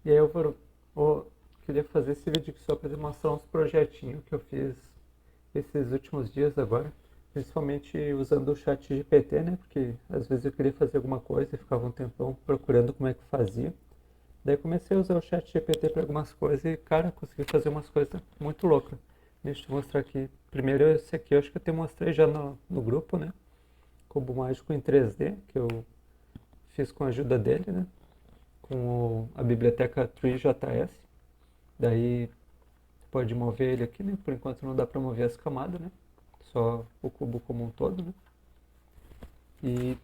E aí eu queria fazer esse vídeo aqui só para demonstrar uns projetinhos que eu fiz esses últimos dias agora, principalmente usando o chat GPT, né? Porque às vezes eu queria fazer alguma coisa e ficava um tempão procurando como é que fazia. Daí comecei a usar o chat GPT para algumas coisas e, cara, consegui fazer umas coisas muito loucas. Deixa eu te mostrar aqui. Primeiro esse aqui, eu acho que eu te mostrei já no grupo, né? Cubo mágico em 3D, que eu fiz com a ajuda dele, né? Com a biblioteca TreeJS. Daí pode mover ele aqui, né? Por enquanto não dá para mover as camadas, né? Só o cubo como um todo, né? E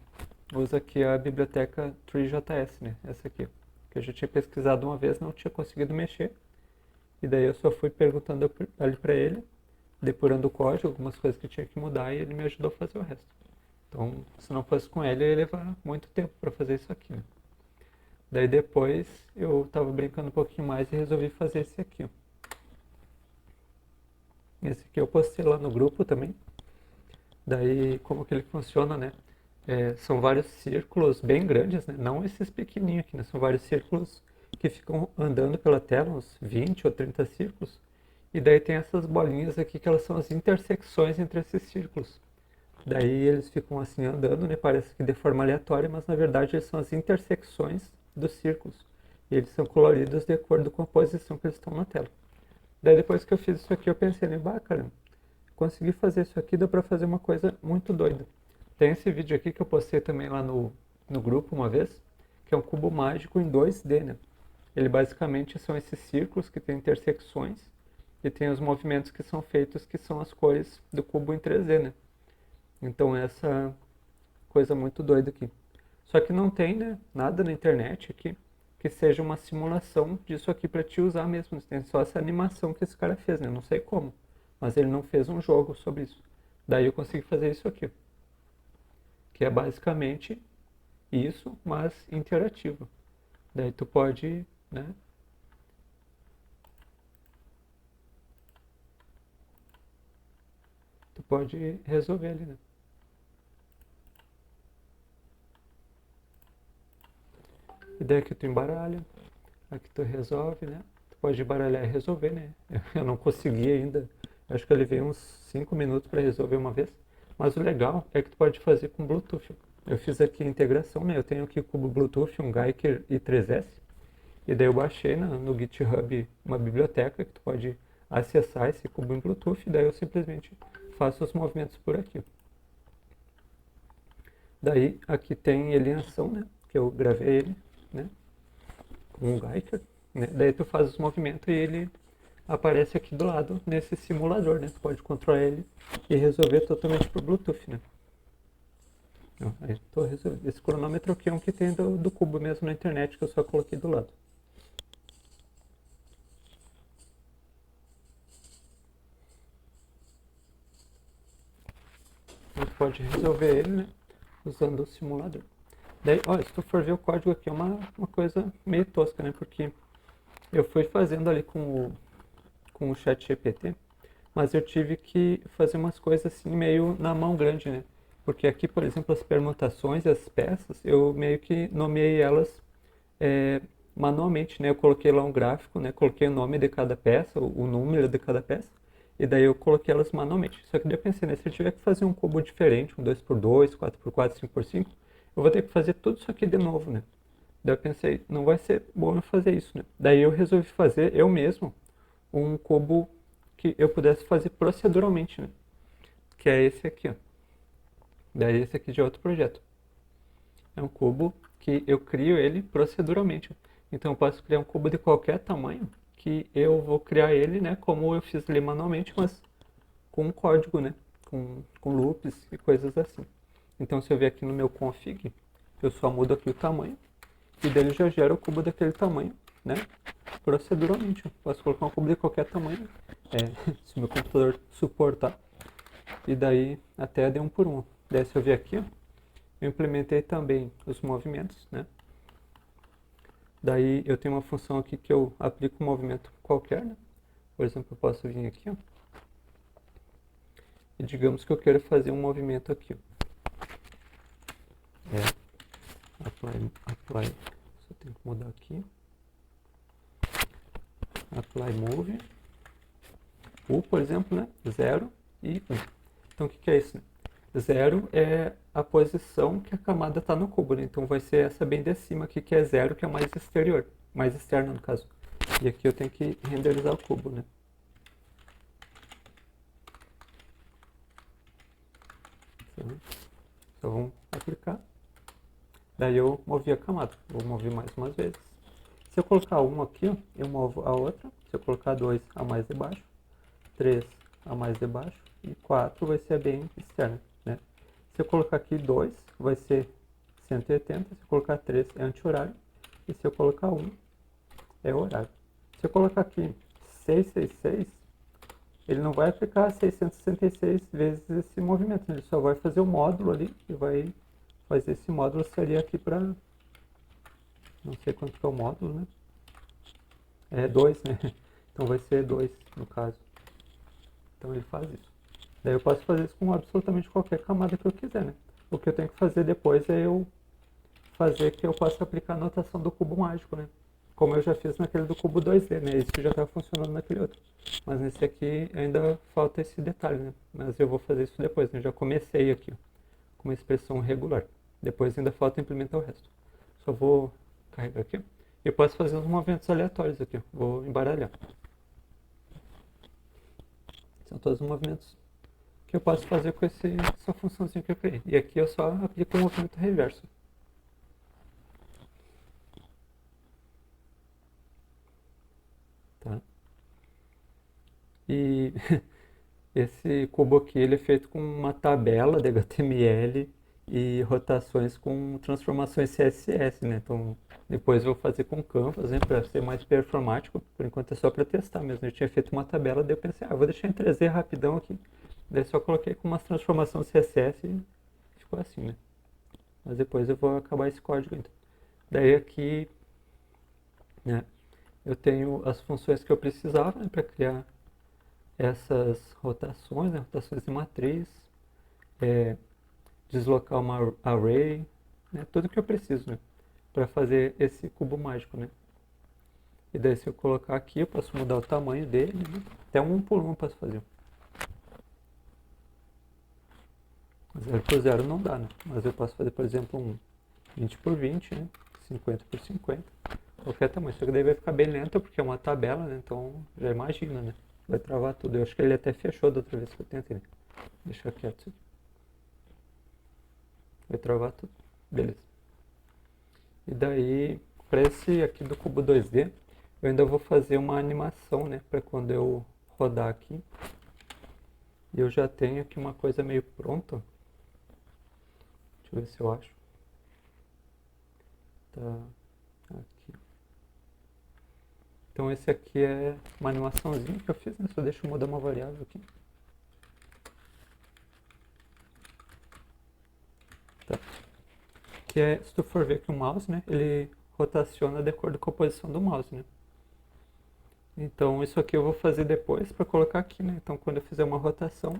usa aqui a biblioteca TreeJS, né? Essa aqui, que eu já tinha pesquisado uma vez, não tinha conseguido mexer. E daí eu só fui perguntando ali para ele, depurando o código, algumas coisas que tinha que mudar e ele me ajudou a fazer o resto. Então, se não fosse com ele, eu ia levar muito tempo para fazer isso aqui, né? Daí depois eu tava brincando um pouquinho mais e resolvi fazer esse aqui, ó. Esse aqui eu postei lá no grupo também. Daí, como que ele funciona, né? São vários círculos bem grandes, né? Não esses pequenininhos aqui, né? São vários círculos que ficam andando pela tela, uns 20 ou 30 círculos. E daí tem essas bolinhas aqui que elas são as intersecções entre esses círculos. Daí eles ficam assim andando, né? Parece que de forma aleatória, mas na verdade eles são as intersecções dos círculos. E eles são coloridos de acordo com a posição que eles estão na tela. Daí depois que eu fiz isso aqui, eu pensei, né, bah, caramba, consegui fazer isso aqui, dá pra fazer uma coisa muito doida. Tem esse vídeo aqui que eu postei também lá no grupo uma vez, que é um cubo mágico em 2D, né? Ele basicamente são esses círculos que têm intersecções e tem os movimentos que são feitos, que são as cores do cubo em 3D, né? Então essa coisa muito doida aqui. Só que não tem, né, nada na internet aqui que seja uma simulação disso aqui para te usar mesmo. Tem só essa animação que esse cara fez, né? Não sei como, mas ele não fez um jogo sobre isso. Daí eu consegui fazer isso aqui, que é basicamente isso, mas interativo. Daí tu pode, né? Tu pode resolver ali, né? E daí aqui tu embaralha, aqui tu resolve, né? Tu pode embaralhar e resolver, né? Eu não consegui ainda. Eu acho que eu levei uns 5 minutos para resolver uma vez. Mas o legal é que tu pode fazer com Bluetooth. Eu fiz aqui a integração, né? Eu tenho aqui o cubo Bluetooth, um Geiger i3S. E daí eu baixei no GitHub uma biblioteca que tu pode acessar esse cubo em Bluetooth. E daí eu simplesmente faço os movimentos por aqui. Daí aqui tem ele em ação, né? Que eu gravei ele, né? Com o Geiger, né? Daí tu faz os movimentos e ele aparece aqui do lado nesse simulador, né? Tu pode controlar ele e resolver totalmente por Bluetooth, né? Ó, aí tô resolvendo. Esse cronômetro aqui é um que tem do cubo mesmo na internet, que eu só coloquei do lado. A gente pode resolver ele, né? Usando o simulador. Daí, ó, se tu for ver o código aqui, é uma coisa meio tosca, né? Porque eu fui fazendo ali com o chat GPT, mas eu tive que fazer umas coisas assim meio na mão grande, né? Porque aqui, por exemplo, as permutações e as peças, eu meio que nomeei elas é, manualmente, né? Eu coloquei lá um gráfico, né? Coloquei o nome de cada peça, o número de cada peça, e daí eu coloquei elas manualmente. Só que daí eu pensei, né? Se eu tiver que fazer um cubo diferente, um 2x2, 4x4, 5x5, eu vou ter que fazer tudo isso aqui de novo, né? Daí eu pensei, não vai ser bom eu fazer isso, né? Daí eu resolvi fazer eu mesmo um cubo que eu pudesse fazer proceduralmente, né? Que é esse aqui, ó. Daí esse aqui já é outro projeto. É um cubo que eu crio ele proceduralmente. Então eu posso criar um cubo de qualquer tamanho que eu vou criar ele, né? Como eu fiz ali manualmente, mas com um código, né? Com loops e coisas assim. Então se eu ver aqui no meu config, eu só mudo aqui o tamanho e dele já gera o cubo daquele tamanho, né? Proceduralmente. Eu posso colocar um cubo de qualquer tamanho, se o meu computador suportar. E daí até de um por um. Daí se eu ver aqui, ó, eu implementei também os movimentos, né? Daí eu tenho uma função aqui que eu aplico um movimento qualquer, né? Por exemplo, eu posso vir aqui, ó, e digamos que eu quero fazer um movimento aqui, ó. Apply, só tenho que mudar aqui. Apply Move. U, por exemplo, né? 0 e 1. Então, o que é isso, né? 0 é a posição que a camada está no cubo, né? Então, vai ser essa bem de cima aqui, que é 0, que é mais exterior. Mais externa, no caso. E aqui eu tenho que renderizar o cubo, né? Então, vamos aplicar. Daí eu movi a camada. Vou mover mais umas vezes. Se eu colocar 1 aqui, ó, eu movo a outra. Se eu colocar 2 a mais de baixo, 3 a mais de baixo e 4 vai ser bem externo, né? Se eu colocar aqui 2, vai ser 180. Se eu colocar 3 é anti-horário. E se eu colocar 1, é horário. Se eu colocar aqui 666, ele não vai aplicar 666 vezes esse movimento. Ele só vai fazer o módulo ali e vai fazer esse módulo seria aqui para... Não sei quanto que é o módulo, né? É 2, né? Então vai ser 2 no caso. Então ele faz isso. Daí eu posso fazer isso com absolutamente qualquer camada que eu quiser, né? O que eu tenho que fazer depois é eu fazer que eu possa aplicar a notação do cubo mágico, né? Como eu já fiz naquele do cubo 2D, né? Esse já está funcionando naquele outro. Mas nesse aqui ainda falta esse detalhe, né? Mas eu vou fazer isso depois, né? Já comecei aqui, ó, com uma expressão regular. Depois ainda falta implementar o resto. Só vou carregar aqui. Eu posso fazer uns movimentos aleatórios aqui, ó. Vou embaralhar. São todos os movimentos que eu posso fazer com essa funçãozinha que eu criei. E aqui eu só aplico o movimento reverso. Tá? E esse cubo aqui ele é feito com uma tabela de HTML e rotações com transformações CSS, né? Então depois eu vou fazer com Canvas, né, para ser mais performático. Por enquanto é só para testar mesmo. Eu tinha feito uma tabela, daí eu pensei, vou deixar em 3D rapidão aqui. Daí só coloquei com umas transformações CSS e ficou assim, né? Mas depois eu vou acabar esse código então. Daí aqui, né, eu tenho as funções que eu precisava, né, para criar essas rotações, né, rotações de matriz, deslocar uma array, né, tudo que eu preciso, né, para fazer esse cubo mágico, né. E daí se eu colocar aqui, eu posso mudar o tamanho dele, né, até um por um eu posso fazer. 0 por 0 não dá, né, mas eu posso fazer, por exemplo, um 20 por 20, né, 50 por 50, qualquer tamanho. Só que daí vai ficar bem lento porque é uma tabela, né, então já imagina, né, vai travar tudo. Eu acho que ele até fechou da outra vez que eu tentei, né. Deixa quieto isso aqui. Vai travar tudo. Beleza. E daí, para esse aqui do cubo 2D, eu ainda vou fazer uma animação, né? Para quando eu rodar aqui. E eu já tenho aqui uma coisa meio pronta. Deixa eu ver se eu acho. Tá aqui. Então esse aqui é uma animaçãozinha que eu fiz, né? Só deixa eu mudar uma variável aqui. Tá. Que é, se tu for ver que o mouse, né, ele rotaciona de acordo com a posição do mouse, né. Então isso aqui eu vou fazer depois para colocar aqui, né. Então quando eu fizer uma rotação,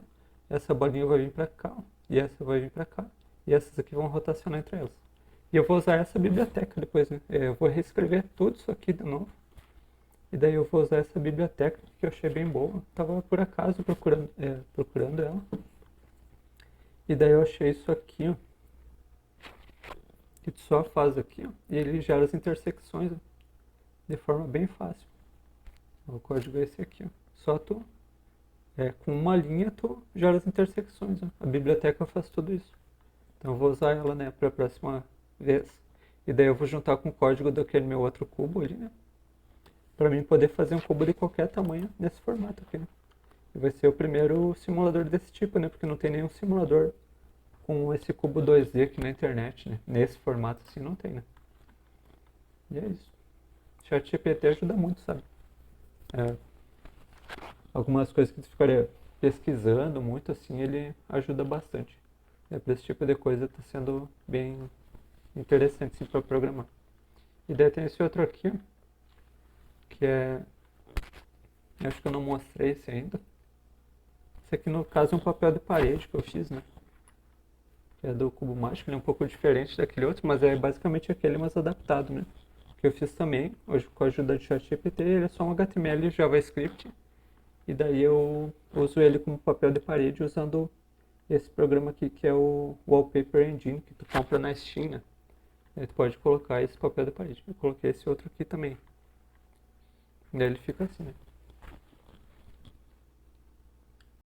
essa bolinha vai vir para cá, e essa vai vir para cá, e essas aqui vão rotacionar entre elas. E eu vou usar essa biblioteca depois, né. Eu vou reescrever tudo isso aqui de novo. E daí eu vou usar essa biblioteca que eu achei bem boa. Tava por acaso procurando ela. E daí eu achei isso aqui, ó, que tu só faz aqui, ó, e ele gera as intersecções, ó, de forma bem fácil. O código é esse aqui, ó. Só tu, com uma linha tu gera as intersecções, ó. A biblioteca faz tudo isso. Então eu vou usar ela, né, para a próxima vez. E daí eu vou juntar com o código daquele meu outro cubo ali, né, para mim poder fazer um cubo de qualquer tamanho nesse formato aqui, né. E vai ser o primeiro simulador desse tipo, né, porque não tem nenhum simulador com esse cubo 2D aqui na internet, né? Nesse formato assim não tem, né? E é isso. ChatGPT ajuda muito, sabe? Algumas coisas que tu ficaria pesquisando muito assim, ele ajuda bastante. Para esse tipo de coisa tá sendo bem interessante sim, para programar. E daí tem esse outro aqui, que é... Acho que eu não mostrei esse ainda. Esse aqui no caso é um papel de parede que eu fiz, né? Que é do cubo mágico, ele é um pouco diferente daquele outro, mas é basicamente aquele, mas adaptado, né? que eu fiz também, hoje com a ajuda de ChatGPT, ele é só um HTML e JavaScript. E daí eu uso ele como papel de parede usando esse programa aqui que é o Wallpaper Engine, que tu compra na Steam, né? Aí tu pode colocar esse papel de parede. Eu coloquei esse outro aqui também. Daí ele fica assim, né?